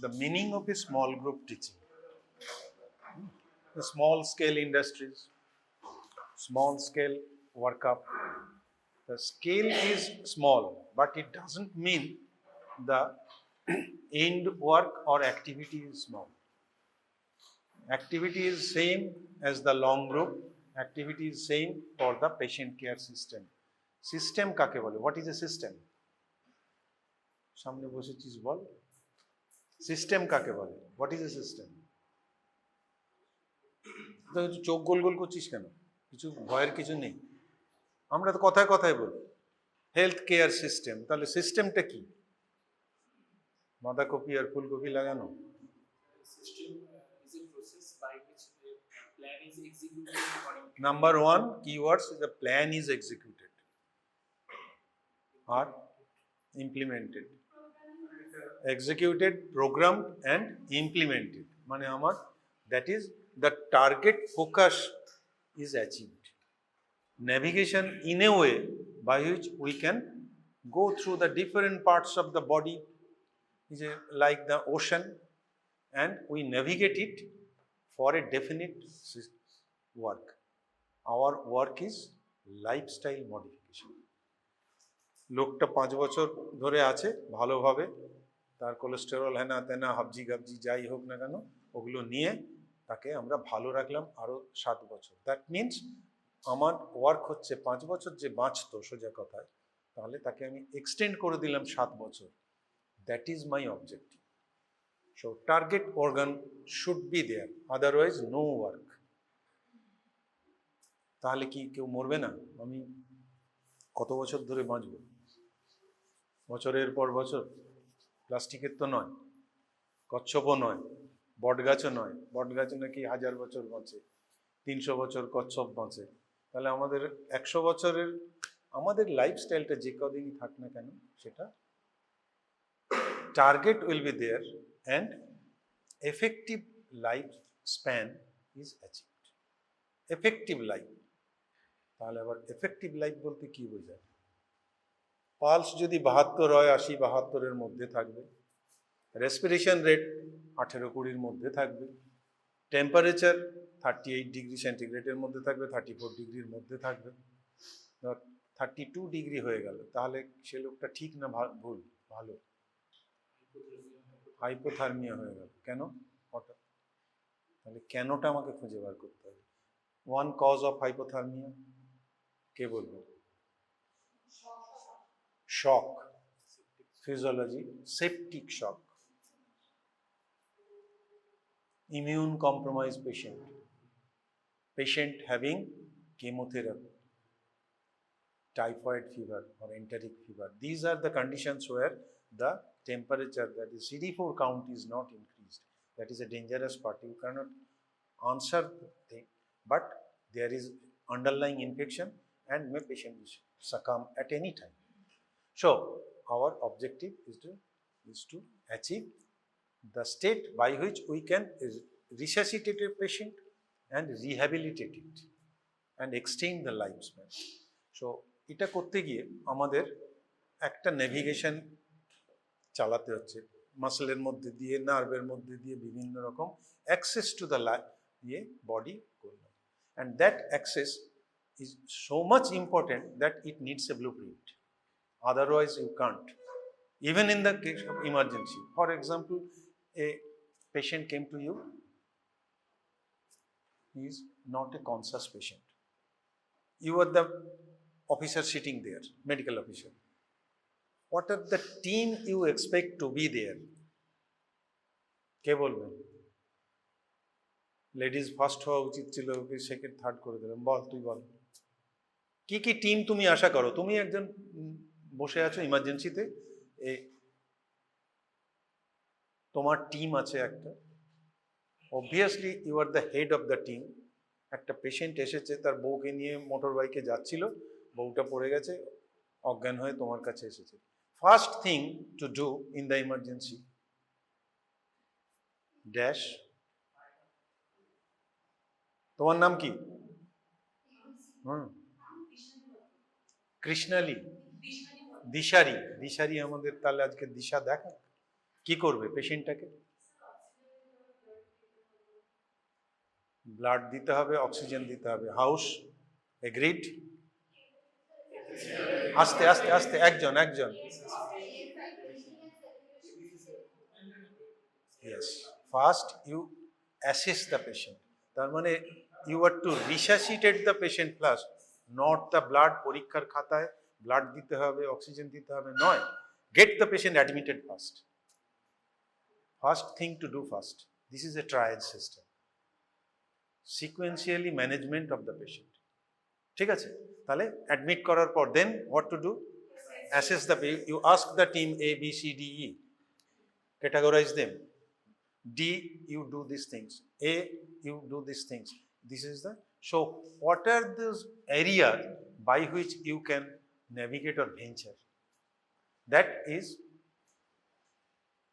the meaning of a small group teaching. The small scale industries, small scale workup. The scale is small, but it doesn't mean the end work or activity is small. Activity is same as the long group. Activity is same for the patient care system. System kake bole? What is a system? সামনে বসেছিস বল system কাকে বলে what is a system তো চোখ গোল গোল করছিস কেন কিছু ভয়ের কিছু নেই আমরা তো কথায় কথায় বলি হেলথ কেয়ার সিস্টেম তাহলে সিস্টেমটা কি বাঁধাকপি আর ফুলকপি লাগানো Number one keywords is the plan is executed or implemented. Executed, programmed and implemented. Mane amar that is the target focus is achieved. Navigation in a way by which we can go through the different parts of the body like the ocean and we navigate it for a definite work. Our work is lifestyle modification. লোকটা 5 বছর ধরে আছে ভালোভাবে তার cholesterol হেনা তেনা হাবজি গাবজি যাই হোক না কেন ওগুলো নিয়ে তাকে আমরা ভালো রাখলাম আরো 7 বছর দ্যাট মিন্স আমার ওয়ার্ক হচ্ছে 5 বছর যে বাঁচতো সোজা কথায় তাহলে তাকে আমি এক্সটেন্ড করে দিলাম 7 বছর that is my objective so target organ should be there otherwise no work তাহলে কি কেউ মরবে না আমি কত বছর ধরে বাঁচব বছরের পর বছর প্লাস্টিকের তো নয় কচ্ছপও নয় বটগাছও নয় বটগাছ নাকি 1000 বছর বাঁচে 300 বছর কচ্ছপ বাঁচে তাহলে আমাদের 100 বছরের আমাদের লাইফস্টাইলটা যে কদিনই থাক না কেন সেটা target will be there and effective life span is achieved effective life তাহলে আবার এফেক্টিভ লাইফ বলতে কি বোঝায় পালস যদি 72 হয় 80 72 মধ্যে থাকবে রেসপিরেশন রেট 18-20 মধ্যে থাকবে টেম্পারেচার 38 ডিগ্রি সেন্টিগ্রেডের মধ্যে থাকবে 34 ডিগ্রির মধ্যে থাকবে 32 ডিগ্রি হয়ে গেল তাহলে সে লোকটা ঠিক না ভুল ভালো হাইপোথার্মিয়া হয়ে গেল কেন হঠাৎ তাহলে কেনটা আমাকে খুঁজে বার করতে হবে ওয়ান কজ অফ হাইপোথার্মিয়া কে বলবো shock physiology septic shock immune compromised patient having chemotherapy typhoid fever or enteric fever these are the conditions where the temperature that is CD4 count is not increased that is a dangerous part you cannot answer the thing but there is underlying infection and may patient succumb at any time so our objective is to achieve the state by which we can resuscitate a patient and rehabilitate it and extend the lifespan. So এটা করতে গিয়ে আমাদের একটা navigation চালাতে হচ্ছে মাসলের মধ্যে দিয়ে নার্ভের মধ্যে দিয়ে বিভিন্ন রকম অ্যাক্সেস টু দ্য বডি করলাম and that access is so much important that it needs a blueprint. Otherwise, you can't. Even in the case of emergency, for example, a patient came to you, he is not a conscious patient. You are the officer sitting there, medical officer. What are the team you expect to be there? কে বলবেন ladies first হওয়া উচিত ছিল okay second third করে দিলাম বল তুই বল কি কি team তুমি আশা করো তুমি একজন বসে আছো ইমার্জেন্সিতে তোমার টিম আছে একটা obviously you are the head of the team একটা পেশেন্ট এসেছে তার বউকে নিয়ে মোটর বাইকে যাচ্ছিল বউটা পড়ে গেছে অজ্ঞান হয়ে তোমার কাছে এসেছে first thing to do in the emergency dash তোমার নাম কি কৃষ্ণালী দিশারি আমাদের তাহলে আজকে দিশা দেখা কি করবে পেশেন্টটাকে? ব্লাড দিতে হবে, অক্সিজেন দিতে হবে। House agreed? আস্তে আস্তে আস্তে, একজন একজন। Yes. First you assess the patient. তার মানে you are to resuscitate the patient first, not the blood পরীক্ষার খাতায় ব্লাড দিতে হবে, অক্সিজেন দিতে হবে নয়। Get the patient admitted first. First thing to do first. This is a triage system. Sequentially management of the patient. ঠিক আছে? তাহলে অ্যাডমিট করার পর দেন what to do? Assess the, you ask the team A, B, C, D, E. Categorize them. D, you do these things. A, you do these things. This is the, so what are those areas by which you can navigate or venture? That is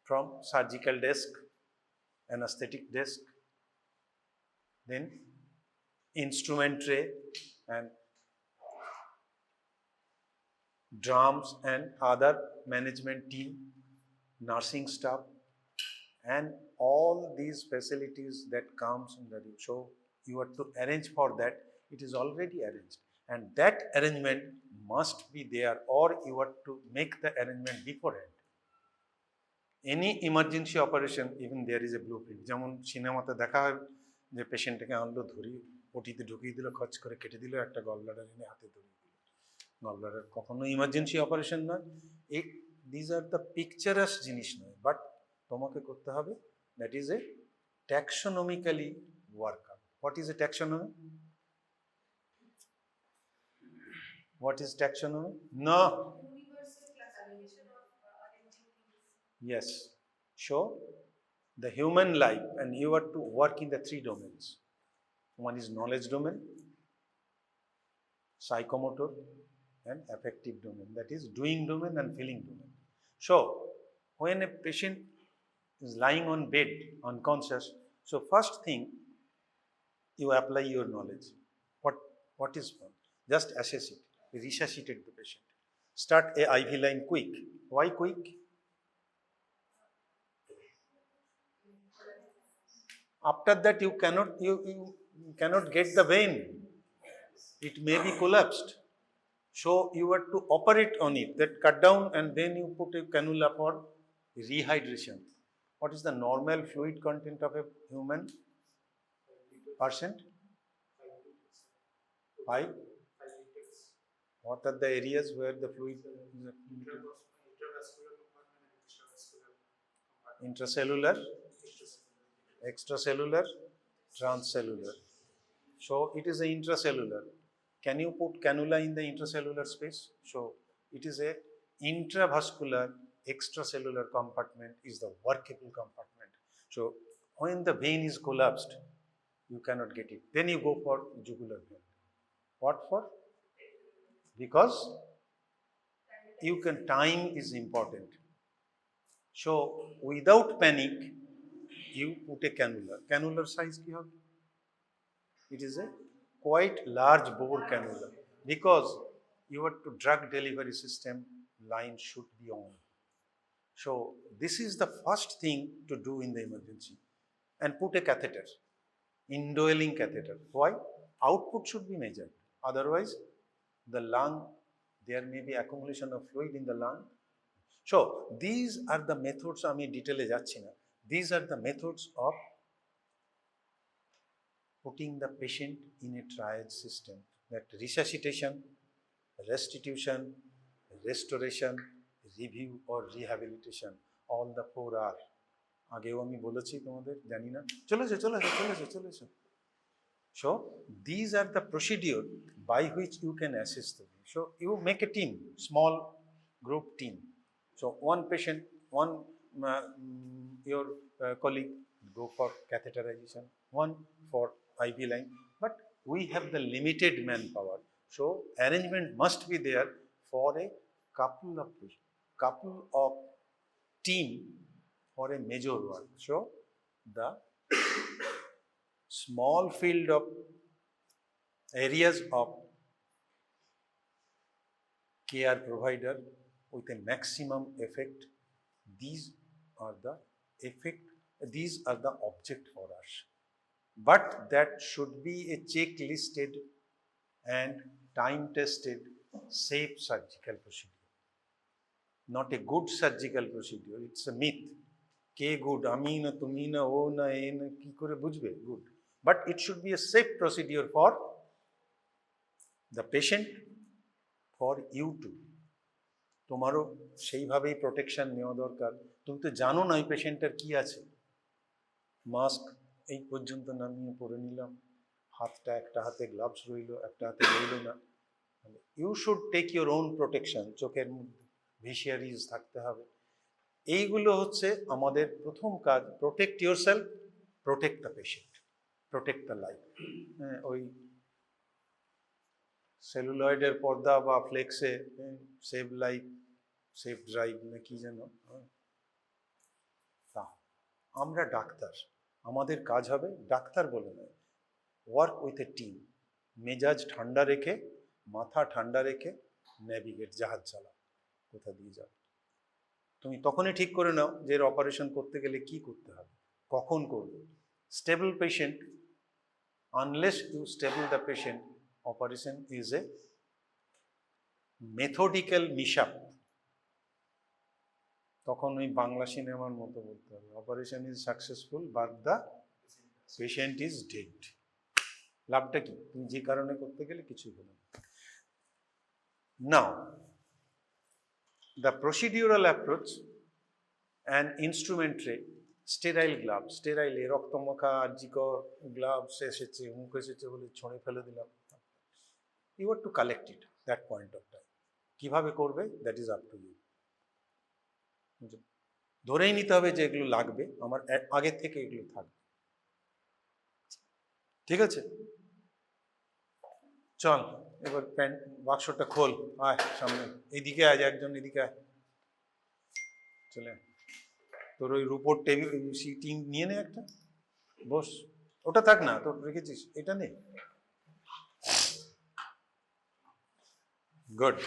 from surgical desk, anesthetic desk, then instrument tray and drums and other management team, nursing staff, and all these facilities that comes in the room. So you have to arrange for that. It is already arranged, and that arrangement must be there, or you have to make the arrangement beforehand. Any emergency operation, even there is a blueprint. যেমন সিনেমাতে দেখা হয় যে পেশেন্টটাকে আনলো, ধরি ওটিতে ঢুকিয়ে দিল, খচ করে কেটে দিল, একটা গলব্লাডার এনে হাতে ধরিয়ে দিল। গলব্লাডার কখনো ইমার্জেন্সি অপারেশন নয়। এই দিজ আর দ্য পিকচারাস জিনিস নয়, বাট তোমাকে করতে হবে। That is a taxonomically workup. What is a taxonomy? What is taxonomy? No. Universal classification of arranging things. Yes. So the human life, and you are to work in the three domains. One is knowledge domain, psychomotor, and affective domain. That is doing domain and feeling domain. So when a patient is lying on bed unconscious, so first thing you apply your knowledge. What is fun? Just assess it. Resuscitate the patient. Start a IV line quick. Why quick? After that you cannot get the vein. It may be collapsed. So you have to operate on it. That cut down, and then you put a cannula for rehydration. What is the normal fluid content of a human person? 5. What are the areas where the fluid is? Intracellular, extracellular, transcellular. So it is a intracellular. Can you put cannula in the intracellular space? So it is a intravascular extracellular compartment is the workable compartment. So when the vein is collapsed, you cannot get it. Then you go for jugular vein. What for? Because time is important. So without panic, you put a cannula. Cannular size ki hobe? It is a quite large bore cannula, because your drug delivery system line should be on. So this is the first thing to do in the emergency. And put a catheter, indwelling catheter. Why? Output should be measured. Otherwise, the lung, there may be accumulation of fluid in the lung. So these are the methods, ami detail e jacchi na. These are the methods of putting the patient in a triage system. That resuscitation, restitution, restoration, review or rehabilitation, all the 4 are. আগেও আমি বলেছি তোমাদের, জানি না, চলে এসো। So these are the procedure by which you can assess them. So you make a team, small group team. So one patient, one your colleague go for catheterization, one for IV line, but we have the limited manpower. So arrangement must be there for a couple of team for a major work. So the small field of areas of care provider with a maximum effect, these are the effect, these are the object for us. But that should be a checklisted and time-tested, safe surgical procedure. Not a good surgical procedure. It's a myth. Ke good, ami na tumi na o na e na ki kore bujhbe good. But it should be a safe procedure for the patient, for you too. তোমারও সেইভাবেই protection নেওয়া দরকার। তুমি তো জানো না ওই পেশেন্টের কি আছে। মাস্ক এই পর্যন্ত নামিয়ে পরে নিলাম, হাতটা একটা হাতে গ্লাভস রইলো, একটা হাতে রইলো না। You should take your own protection. চোখের মধ্যে ভিশিয়ারিজ থাকতে হবে। এইগুলো হচ্ছে আমাদের প্রথম কাজ। Protect your self, protect the patient, protect the life. ওই সেলুলয়েডের পর্দা বা ফ্লেক্সে সেভ লাইফ, সেভ ড্রাইভ না কি যেন। তা আমরা ডাক্তার, আমাদের কাজ হবে ডাক্তার বলে নয়, ওয়ার্ক উইথ এ টিম। মেজাজ ঠান্ডা রেখে, মাথা ঠান্ডা রেখে নেভিগেট, জাহাজ চালাও, কোথা দিয়ে যাও। তুমি তখনই ঠিক করে নাও যে এর অপারেশন করতে গেলে কি করতে হবে, কখন করবে। Stable patient, unless you stable the patient, operation is a methodical mishap. তখন ওই বাংলা সিনেমার মতো বলতে হবে, operation is successful but the patient is dead. লাভটা কি? তুমি যে কারণে করতে গেলে কিছুই হলো না। Now the procedural approach and instrument tray, sterile glove, sterile রক্তমাখা আর্জিকর গ্লাভস এসেছে, মুখ এসেছে বলে ছড়ে ফেলে দিলাম। You have to collect it that point of time. কিভাবে করবে, that is up to you. ধরেই নিতে হবে যে এগুলো লাগবে, আমার আগে থেকে এগুলো থাকবে। ঠিক আছে, চল এবার প্যান্ট বাক্সটা খোল, আয় সামনে, এইদিকে আয়, একজন এদিকে আয়, চলে তোর ওই রুপোর টেবিল সিটিং নিয়ে নে একটা, বস। ওটা থাক না, তোর রেখেছিস, এটা নে। গুড,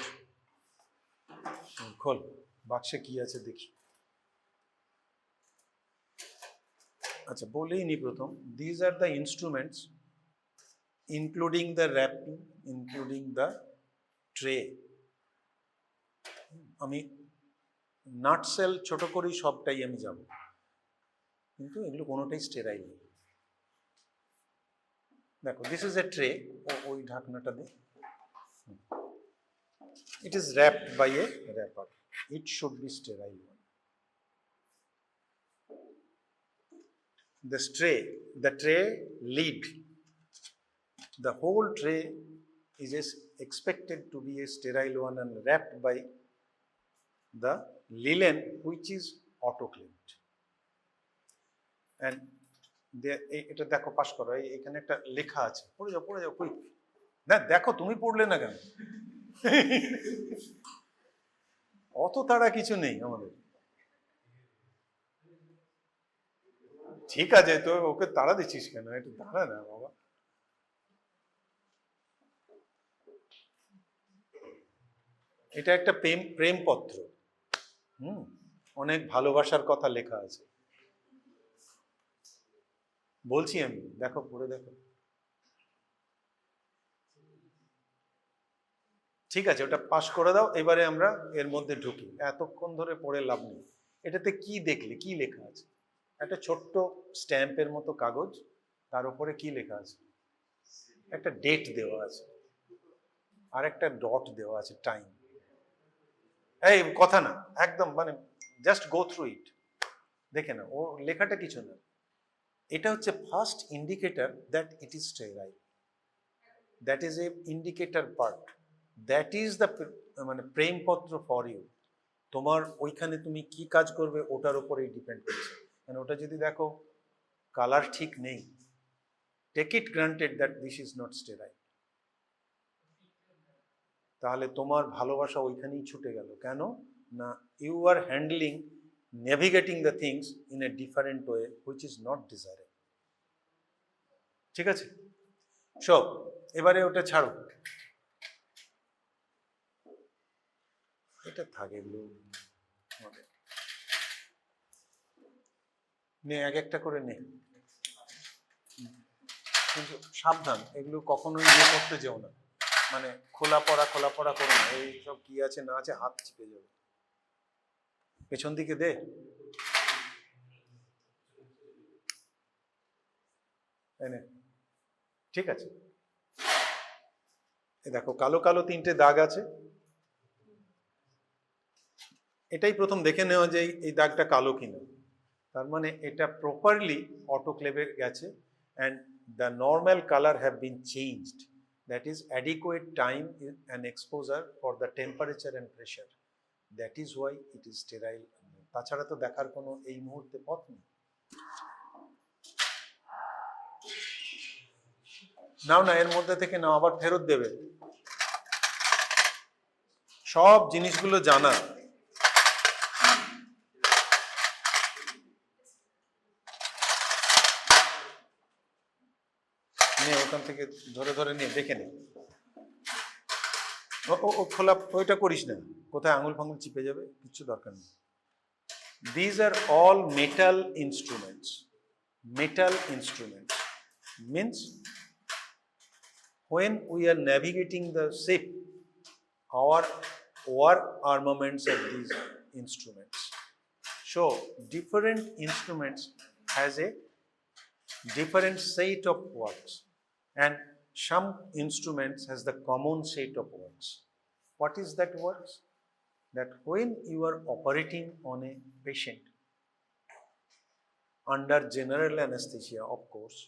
খোল, বাক্সে কি আছে দেখি। আচ্ছা, বলেই নি প্রথম, these are the instruments including the wrapping, including the tray. আমি নাটসেল ছোট করেই সবটাই আমি যাব, কিন্তু এগুলো কোনোটাই স্টেরাইল নেই। দেখো, দিস ইজ এ ট্রে, ওই ঢাকনাটা দে। It is wrapped by a wrapper. It should be sterile one. The tray lid, the whole tray is expected to be a sterile one and wrapped by the linen, which is autoclaved. And এটা দেখো, pass করো, এখানে একটা লেখা আছে, পড়ে যাও কই না, দেখো তুমি পড়লে না কেন? অত তাড়া কিছু নেই আমাদের। ঠিক আছে, তো ওকে তাড়া দিচ্ছিস কেন? একটু দাঁড়া না বাবা। এটা একটা প্রেমপত্র, অনেক ভালোবাসার কথা লেখা আছে। বলছি আমি, দেখো, পড়ে দেখো। ঠিক আছে, ওটা পাস করে দাও। এবারে আমরা এর মধ্যে ঢুকি, এতক্ষণ ধরে পড়ে লাভ নেই। এটাতে কি দেখলে, কি লেখা আছে? একটা ছোট্ট স্ট্যাম্পের মতো কাগজ, তার উপরে কি লেখা আছে? একটা ডেট দেওয়া আছে, আর একটা ডট দেওয়া আছে, টাইম। এই কথা না, একদম মানে জাস্ট গো থ্রু ইট, দেখে না, ও লেখাটা কিছু না। এটা হচ্ছে first indicator that it is sterile, that is A indicator part, that is the মানে প্রেমপত্র ফর ইউ। তোমার ওইখানে তুমি কি কাজ করবে ওটার উপরেই ডিপেন্ড করছে। মানে ওটা যদি দেখো কালার ঠিক নেই, take it granted that this is not sterile. তাহলে তোমার ভালোবাসা ওইখানেই ছুটে গেল। কেন না, you are handling, navigating the things in a different way which is not desirable. ঠিক আছে, সো এবারে ওটা ছাড়ো, এটা থাকে এগুলো। নে এক একটা করে নে, কিন্তু সাবধান, এগুলো কখনোই ইয়ে করতে যেও না, মানে খোলা পড়া করো না, এই সব কি আছে না আছে হাত চিপে যাবে। পেছন দিকে দে, এনে ঠিক আছে। এ দেখো কালো কালো 3টে দাগ আছে, এটাই প্রথম দেখে নেওয়া যে এই দাগটা কালো কিনা, তার মানে এটা প্রপারলি অটোক্লেভে গেছে and the normal color have been changed, that is adequate time and exposure for the temperature and pressure, that is why it is sterile। তাছাড়া তো দেখার কোনো এই মুহূর্তে পথ নেই। নাও না, এর মধ্যে থেকে নাও, আবার ফেরত দেবে, সব জিনিসগুলো জানা। নিয়ে ওখান থেকে ধরে ধরে নিয়ে দেখে নে, ও খোলা ওইটা করিস না, কোথায় আঙুল ফাঙুল চিপে যাবে, কিচ্ছু দরকার নেই। These are all metal instruments. Metal instruments means when we are navigating the ship, our war armaments are these instruments. So different instruments has a different set of works, and some instruments has the common set of works. What is that works? That when you are operating on a patient under general anesthesia, of course,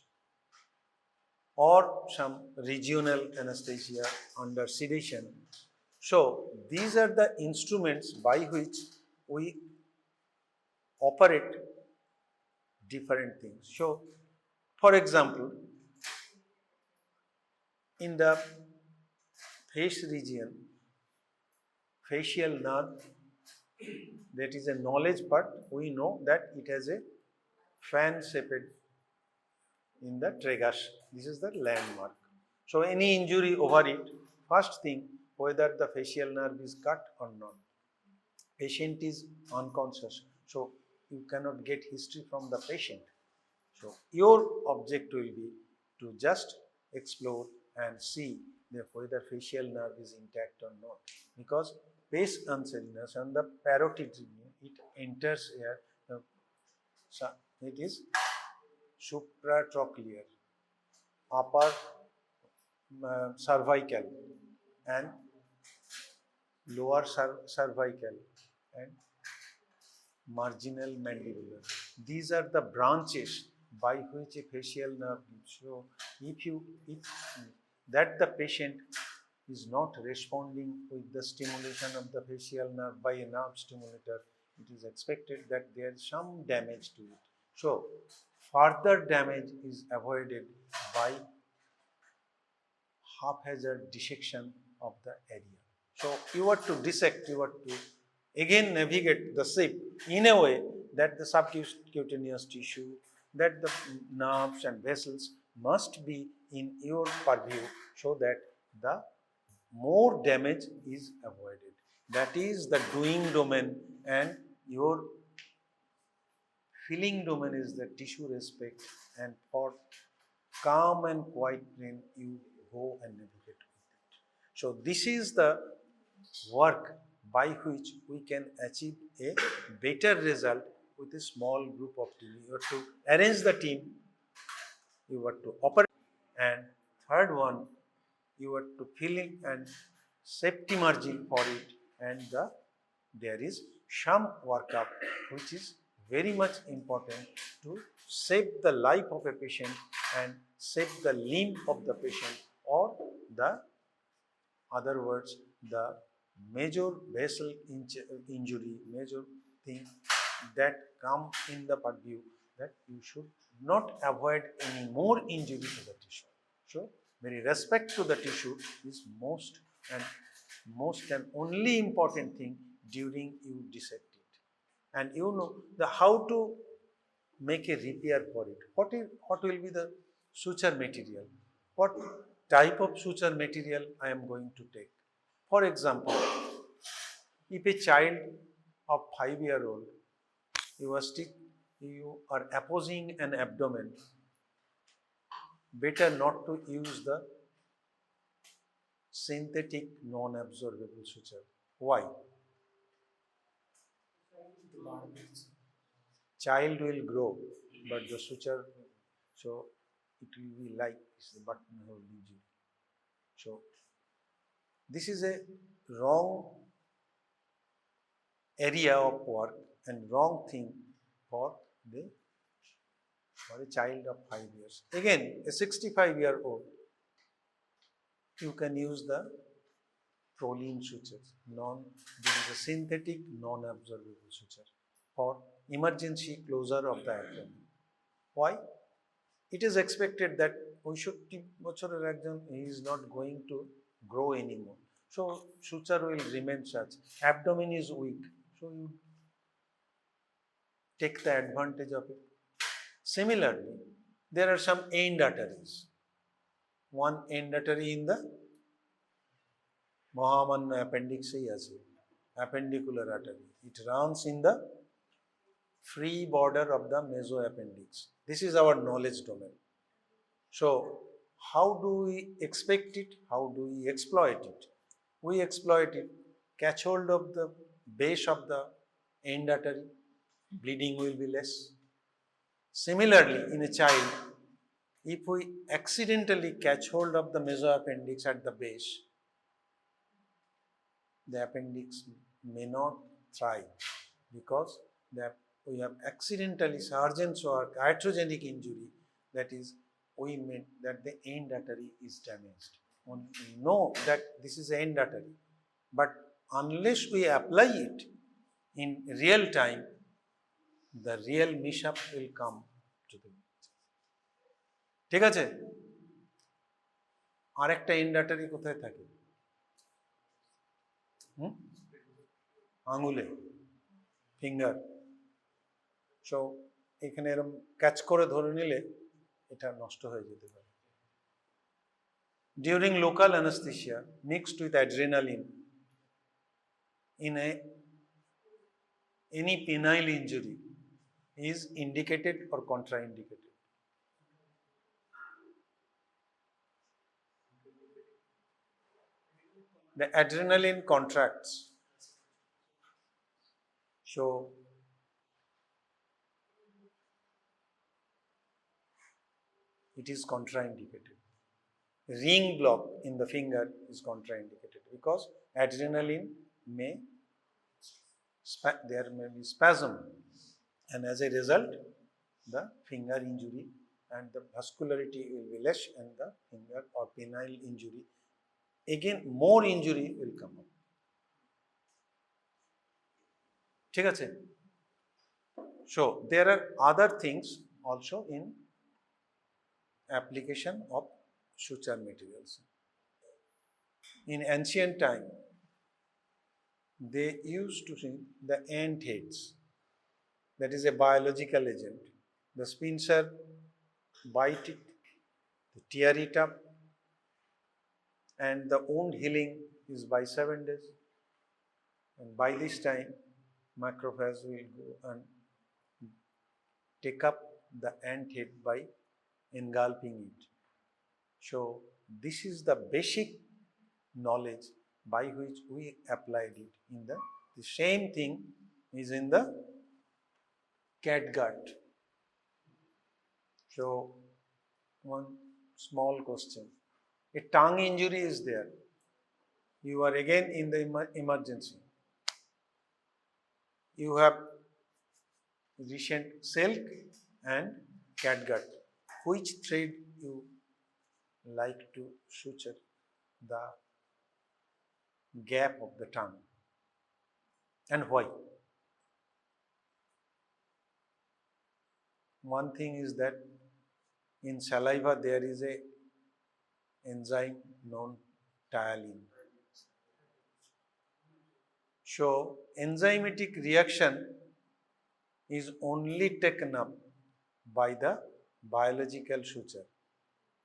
or some regional anesthesia under sedation, so these are the instruments by which we operate different things. So for example, in the face region, facial nerve, that is a knowledge part, we know that it has a fan shaped in the tragus, this is the landmark. So any injury over it, first thing, whether the facial nerve is cut or not, patient is unconscious, so you cannot get history from the patient, so your object will be to just explore and see whether facial nerve is intact or not, because base unsteadiness and the parotid region, it enters here, it is supratrochlear, upper cervical and lower cervical and marginal mandibular. These are the branches by which a facial nerve is. So if that the patient is not responding with the stimulation of the facial nerve by a nerve stimulator, it is expected that there is some damage to it. So further damage is avoided by haphazard dissection of the area. So you are to dissect, you are to again navigate the ship in a way that the subcutaneous tissue, that the nerves and vessels must be in your purview, so that the more damage is avoided. That is the doing domain, and your feeling domain is the tissue respect, and for calm and quiet brain you go and navigate with it. So this is the work by which we can achieve a better result with a small group of team. You have to arrange the team, you have to operate, and third one, you have to fill in and safety margin for it, and there is some workup which is very much important to save the life of a patient and save the limb of the patient, or the other words, the major vessel injury, major thing that come in the purview, that you should not avoid any more injury to the tissue. So very respect to the tissue is most and only important thing during you dissect it. And you know the how to make a repair for it. What will be the suture material? What type of suture material I am going to take? For example, if a child of 5-year-old, you are you are opposing an abdomen, better not to use the synthetic non-absorbable suture. Why? Child will grow, but the suture, so it will be like the buttonhole injury. So this is a wrong area of work and wrong thing for a child of 5 years. Again, a 65-year-old, you can use the proline sutures. This is a synthetic non-absorbable suture for emergency closure of the abdomen. Why? It is expected that he is not going to grow anymore. So suture will remain such. Abdomen is weak. So you take the advantage of it. Similarly, there are some end arteries. One end artery in the Mahamanna appendix appendicular artery. It runs in the free border of the mesoappendix. This is our knowledge domain. So, how do we expect it? How do we exploit it? We exploit it. Catch hold of the base of the end artery, bleeding will be less. Similarly, in a child, if we accidentally catch hold of the mesoappendix at the base, the appendix may not thrive because we have accidentally sergeant's or iatrogenic injury, that is, we meant that the end artery is damaged. We know that this is the end artery, but unless we apply it in real time, the real mishap will come to the ঠিক আছে আরেকটা and artery কোথায় থাকে আঙুলে finger so এখানে এরকম catch করে ধরে নিলে এটা নষ্ট হয়ে যেতে পারে during local anesthesia mixed with adrenaline in any penile injury is indicated or contraindicated. The adrenaline contracts, so it is contraindicated. Ring block in the finger is contraindicated because adrenaline there may be spasm, and as a result the finger injury and the vascularity will be less, and the finger or penile injury, again more injury will come up. ঠিক আছে? So there are other things also in application of suture materials. In ancient time, they used to see the ant heads, that is a biological agent. The pincer bite it, they tear it up, and the wound healing is by 7 days. And by this time, macrophage will go and take up the ant head by engulfing it. So this is the basic knowledge by which we applied it in the same thing is in the catgut. So one small question, a tongue injury is there, you are again in the emergency, you have recent silk and catgut, which thread you like to suture the gap of the tongue, and why? One thing is that in saliva there is a enzyme known tyalin. So enzymatic reaction is only taken up by the biological suture.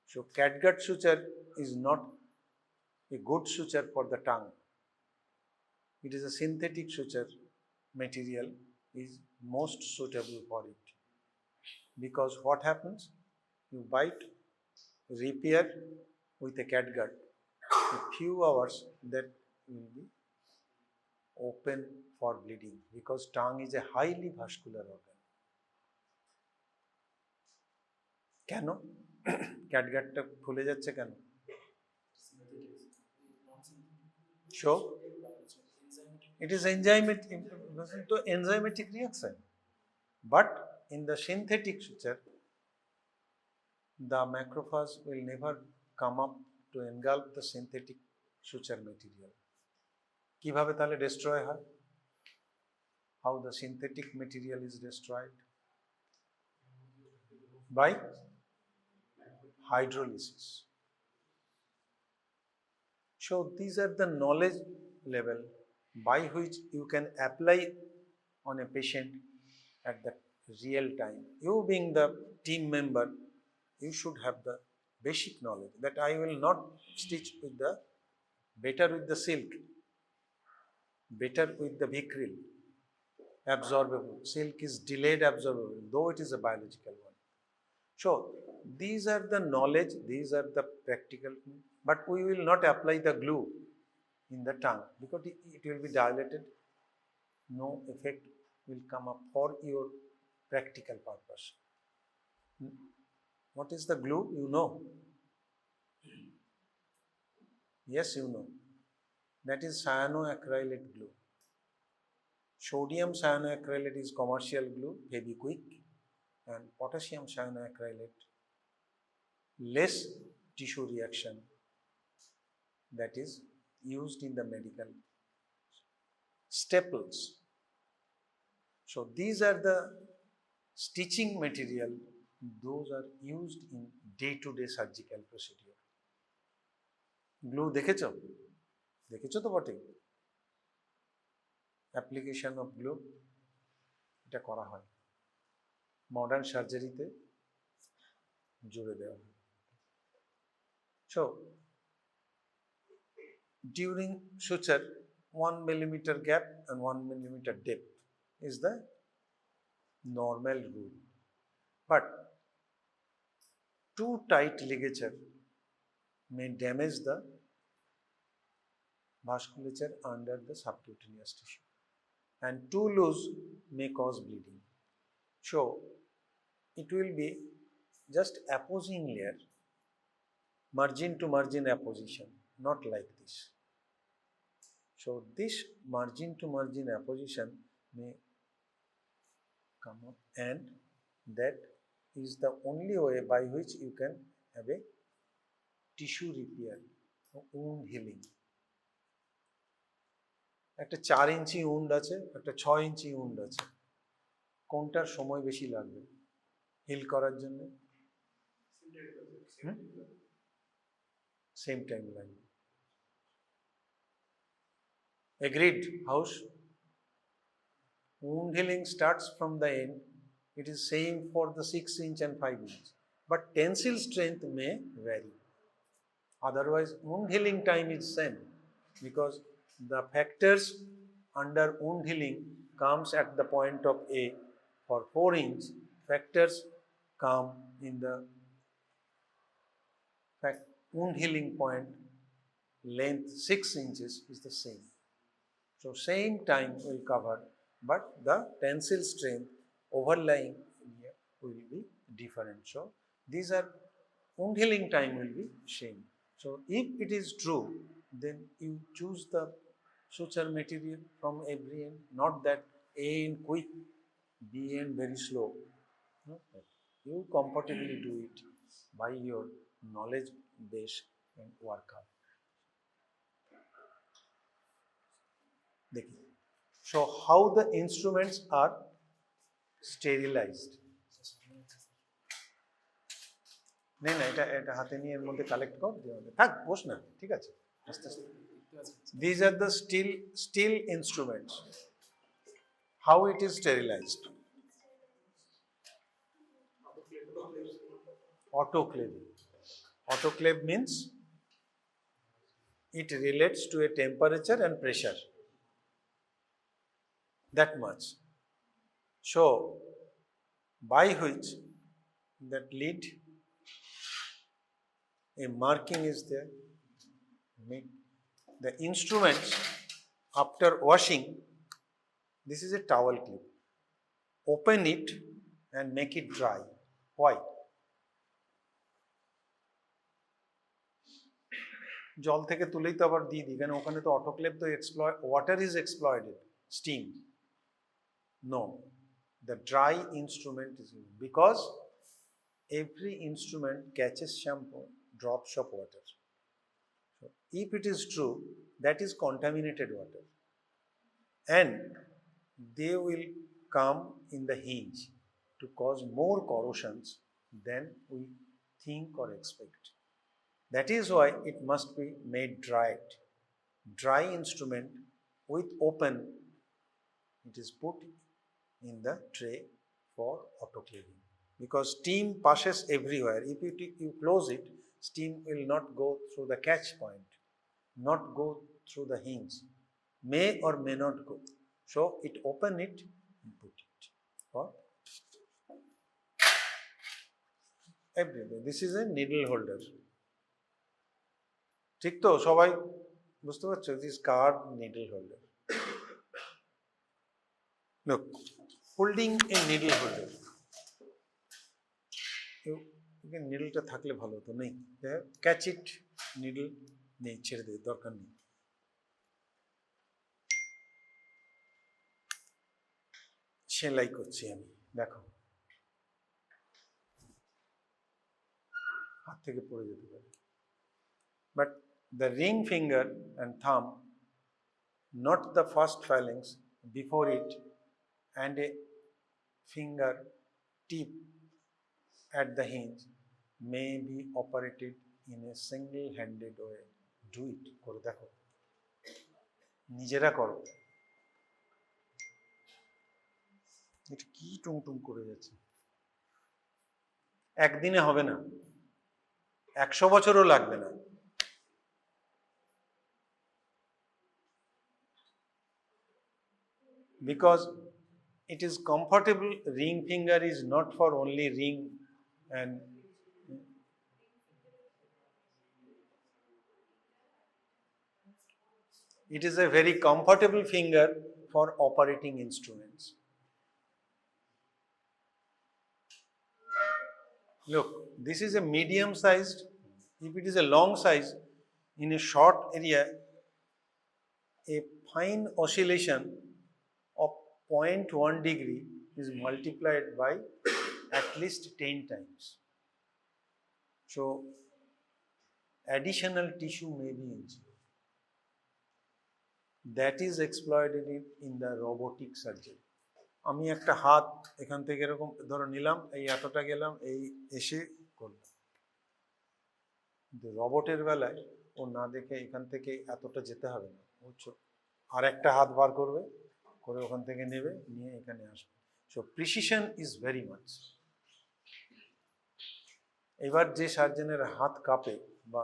So catgut suture is not a good suture for the tongue. It is a synthetic suture material is most suitable for it. because what happens? You bite, repair with a catgut. A few hours that will be open for bleeding because tongue is a highly vascular organ. কেন ক্যাটগাটটা ফুলে যাচ্ছে কেন? So it is enzymatic reaction, but in the synthetic suture the macrophage will never come up to engulf the synthetic suture material. কিভাবে তাহলে destroy হয়? How the synthetic material is destroyed? By hydrolysis. So these are the knowledge level by which you can apply on a patient at the real time. You being the team member, you should have the basic knowledge that I will not stitch with the better with the silk, better with the vicryl, absorbable. Silk is delayed absorbable, though it is a biological one. So these are the knowledge, these are the practical, but we will not apply the glue in the tongue because it will be dilated. No effect will come up for your practical purpose. What is the glue? You know. Yes, you know. That is cyanoacrylate glue. Sodium cyanoacrylate is commercial glue, Fevikwik, and potassium cyanoacrylate, less tissue reaction, that is used in the medical staples. So these are the stitching material, those are used in day-to-day surgical procedure. Glue দেখেছো? দেখেছো তো বটে? Application of glue এটা করা হয় modern সার্জারিতে জুড়ে দেওয়া হয়। So during suture 1 millimeter gap and 1 millimeter depth is the normal rule, but too tight ligature may damage the vasculature under the subcutaneous tissue, and too loose may cause bleeding. So it will be just apposing layer, margin to margin apposition, not like this. So this margin to margin apposition may come up, and that is the only way by which you can have a tissue repair, wound healing. একটা 4 ইঞ্চি wound আছে, একটা 6 ইঞ্চি wound আছে, কোনটার সময় বেশি লাগবে hill করার জন্য? সেম টাইম লাগবে। Agreed, House? Wound healing starts from the end. It is same for the 6 inch and 5 inch, but tensile strength may vary. Otherwise, wound healing time is same because the factors under wound healing comes at the point of A. For 4 inch, factors come in the wound healing point, length 6 inches is the same. So same time will cover, but the tensile strength overlying area will be different. So these are wound healing time will be same. So if it is true, then you choose the suture material from every end, not that A end quick, B end very slow. No? You comfortably do it by your knowledge base and workout. So how the instruments are sterilized? না এটা এটা হাতে নিয়ে এর মধ্যে collect কর দিয়ে থাক বস না ঠিক আছে আস্তে আস্তে these are the steel instruments. How it is sterilized? Autoclave. Autoclave means it relates to a temperature and pressure, that much. So by which that lid, a marking is there. The instruments, after washing, this is a towel clip. Open it and make it dry. Why? জল থেকে তুলেই তো আবার দিয়ে দিই, কারণ ওখানে তো অটোক্লেভ তো water is exploited, steam. No, the dry instrument is used because every instrument catches some drops of water. So if it is true, that is contaminated water, and they will come in the hinge to cause more corrosions than we think or expect. That is why it must be made dried. Dry instrument with open, it is put in the tray for autoclaving, because steam passes everywhere. If you close it, steam will not go through the catch point, not go through the hinge, may or may not go. So it open it and put it for everything. This is a needle holder. ঠিক তো সবাই বুঝতে পারছো? This card needle holder. Look, holding a needle holder. নিডলটা থাকলে ভালো হতো, নেই, catch ইট, needle নেই, ছেড়ে দে, দরকার নেই। সেলাই করছি আমি, দেখো হাত থেকে পড়ে যেতে পারে। But the ring finger and থাম, not the first phalanx before it, and a finger tip at the hinge may be operated in a single-handed way. Do it. করে দেখো, নিজেরা করো। এটা কি টুং করে যাচ্ছে, একদিনে হবে না, 100 বছরও লাগবে না। Because it is comfortable, ring finger is not for only ring, and it is a very comfortable finger for operating instruments. Look, this is a medium sized. If it is a long size, in a short area, a fine oscillation of 0.1 degree is multiplied by at least 10 times. So additional tissue may be injured. That is exploited in the robotic surgery. আমি একটা হাত এখান থেকে এরকম ধরো নিলাম, এই এতটা গেলাম, এই এসে করলাম। কিন্তু রোবটের বেলায় ও না দেখে এখান থেকে এতটা যেতে হবে না, বুঝছো? আর একটা হাত বার করবে, করে ওখান থেকে নেবে, নিয়ে এখানে আসবে। So precision is very much. এবার যে সার্জনের হাত কাঁপে বা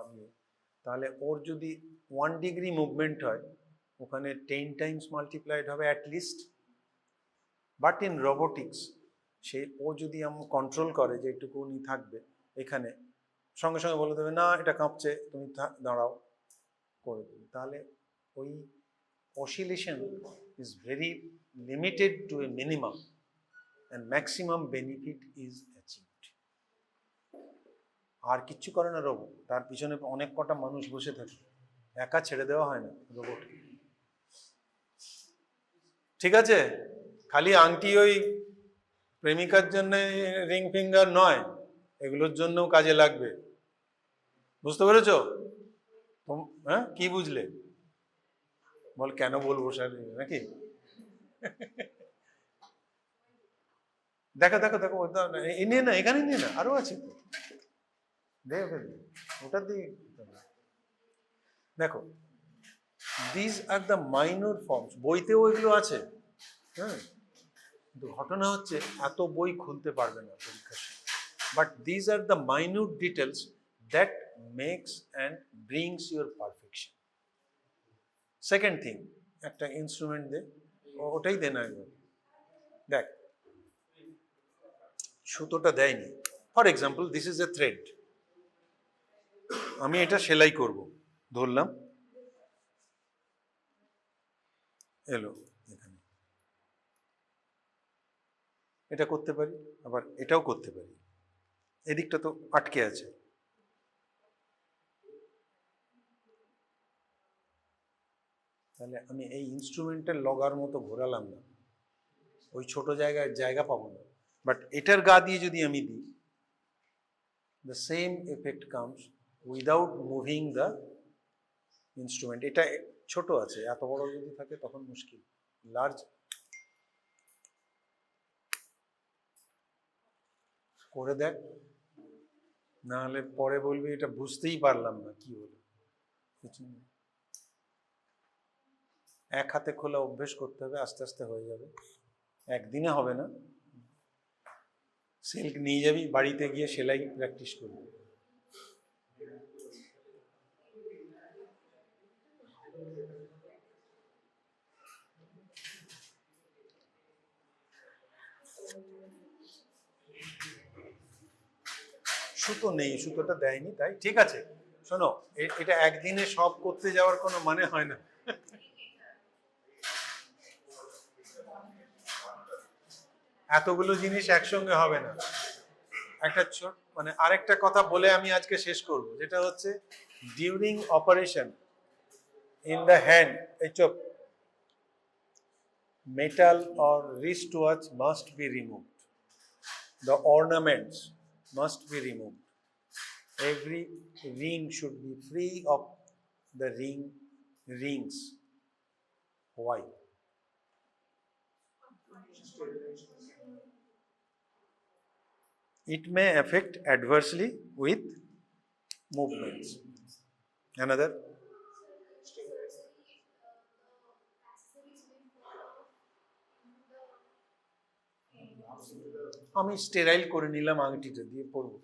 তাহলে ওর যদি 1 ডিগ্রি মুভমেন্ট হয়, ওখানে 10 টাইমস মাল্টিপ্লাইড হবে at least. But in robotics সে ও যদি কন্ট্রোল করে যে একটুকুনি থাকবে এখানে, সঙ্গে সঙ্গে বলে দেবে না এটা কাঁপছে, তুমি দাঁড়াও, করে দেবে। তাহলে ওই oscillation is very limited to a minimum and maximum benefit is achieved. আর কিচ্ছু করে না রোবট, তার পিছনে অনেক কটা মানুষ বসে থাকে, একা ছেড়ে দেওয়া হয় না রোবট। ঠিক আছে, খালি আংটি ওই প্রেমিকার জন্য রিং ফিঙ্গার নয়, এগুলোর জন্যও কাজে লাগবে। বুঝতে পেরেছো? হ্যাঁ, কি বুঝলে? বল কেন বলবো স্যার নাকি? দেখো দেখো দেখো, নিয়ে না, এখানে নিয়ে না, আরো আছে তো, ওটা দিয়ে দেখো। This are the minor forms, বইতেও এগুলো আছে। হ্যাঁ, কিন্তু ঘটনা হচ্ছে এত বই খুলতে পারবে না পরীক্ষার সময়। But this are the minute details that makes and brings your perfection. Second thing, একটা ইনস্ট্রুমেন্ট দে, ওটাই দে না, একবার দেখ, সুতোটা দেয়নি, for example this is a thread, আমি এটা সেলাই করব, ধরলাম, এলো এখানে, এটা করতে পারি, আবার এটাও করতে পারি, এদিকটা তো আটকে আছে। তাহলে আমি এই ইনস্ট্রুমেন্টের লগার মতো ঘোরালাম না, ওই ছোট জায়গায় জায়গা পাবো না। বাট এটার গা দিয়ে যদি আমি দিই, the same effect comes without moving the instrument. এটা ছোট আছে, এত বড় যদি থাকে তখন মুশকিল। লার্জ করে দেখ, না হলে পরে বলবি এটা বুঝতেই পারলাম না কি হলো। কিছু নেই, এক হাতে খোলা অভ্যেস করতে হবে, আস্তে আস্তে হয়ে যাবে, একদিনে হবে না। সিল্ক নিয়ে যাবি, বাড়িতে গিয়ে সেলাই প্র্যাকটিস করবি। সুতো নেই, সুতোটা দেয়নি, তাই ঠিক আছে। শোনো, এটা একদিনে সব করতে যাওয়ার কোনো মানে হয় না। এতগুলো জিনিস একসঙ্গে হবে না। একটা ছোট মানে আরেকটা কথা বলে আমি আজকে শেষ করব, যেটা হচ্ছে during operation in the hand, এই চোপ, metal or wristwatch must be removed. The ornaments must be removed. Every ring should be free of the rings. Why? It may affect adversely with movements. Another? আমি sterile করে নিলাম, আংটিটা দিয়ে পরবো।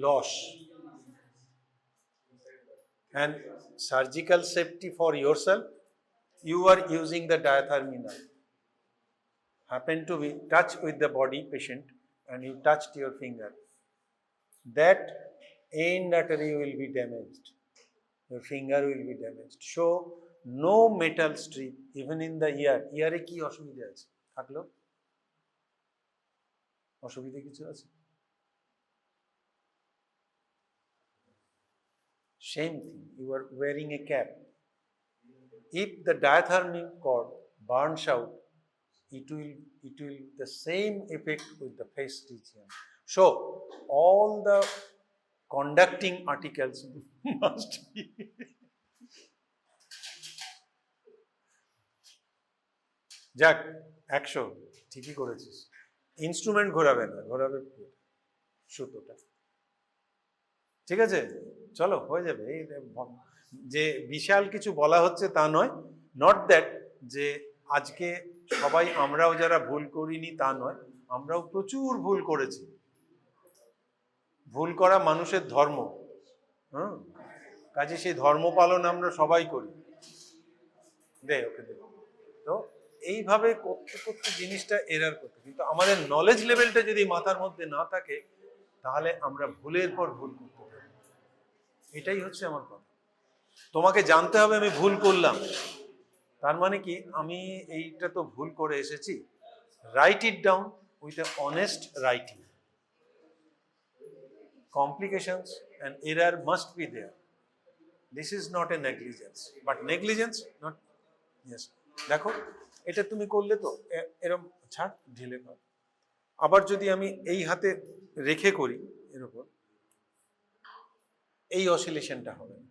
Loss and surgical safety for yourself, you are using the diathermy knife, happen to be touch with the body patient and you touched your finger, that end artery will be damaged, your finger will be damaged. So no metal strip even in the ear. Ear-এ কি অসুবিধা আছে? থাকলো অসুবিধা কিছু আছে? Same thing, you are wearing a cap. If the diathermy cord burns out, it will the same effect with the face region. So all the conducting articles must be যাক 100 ঠিকই করেছিস, ইনস্ট্রুমেন্ট ঘোরাবে না, ঘোরাবে সুতোটা। ঠিক আছে, চলো হয়ে যাবে। এই যে বিশাল কিছু বলা হচ্ছে তা নয়, নট দ্যাট যে আজকে সবাই আমরাও যারা ভুল করিনি তা নয়, আমরাও প্রচুর ভুল করেছি। ভুল করা মানুষের ধর্ম, হ্যাঁ, কাজে সেই ধর্ম পালন আমরা সবাই করি। দে ওকে দে। তো এইভাবে করতে করতে জিনিসটা এরার করতে, কিন্তু আমাদের নলেজ লেভেলটা যদি মাথার মধ্যে না থাকে তাহলে আমরা ভুলের পর ভুল করতে পারি। এটাই হচ্ছে আমার কথা। তোমাকে জানতে হবে আমি ভুল করলাম, তার মানে কি আমি এইটা তো ভুল করে এসেছি। Right it down with a honest writing. Complications and error must be there. This is not a negligence, but negligence not. Yes, দেখো এটা তুমি করলে তো এরকম ছাড়, ঢিলে কর। আবার যদি আমি এই হাতে রেখে করি এর উপর, এই অসিলেশনটা হবে না।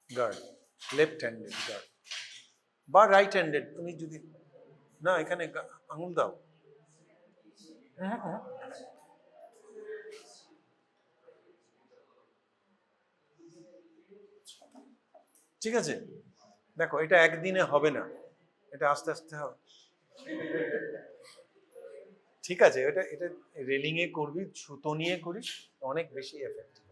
গার্ড, লেফট হ্যান্ডেড গার্ড বা রাইট হ্যান্ডেড, তুমি যদি না এখানে আঙুল দাও, ঠিক আছে। দেখো এটা একদিনে হবে না, এটা আস্তে আস্তে হবে। ঠিক আছে, এটা রেলিং এ করবি, সুতো নিয়ে করিস, অনেক বেশি এফেক্টিভ।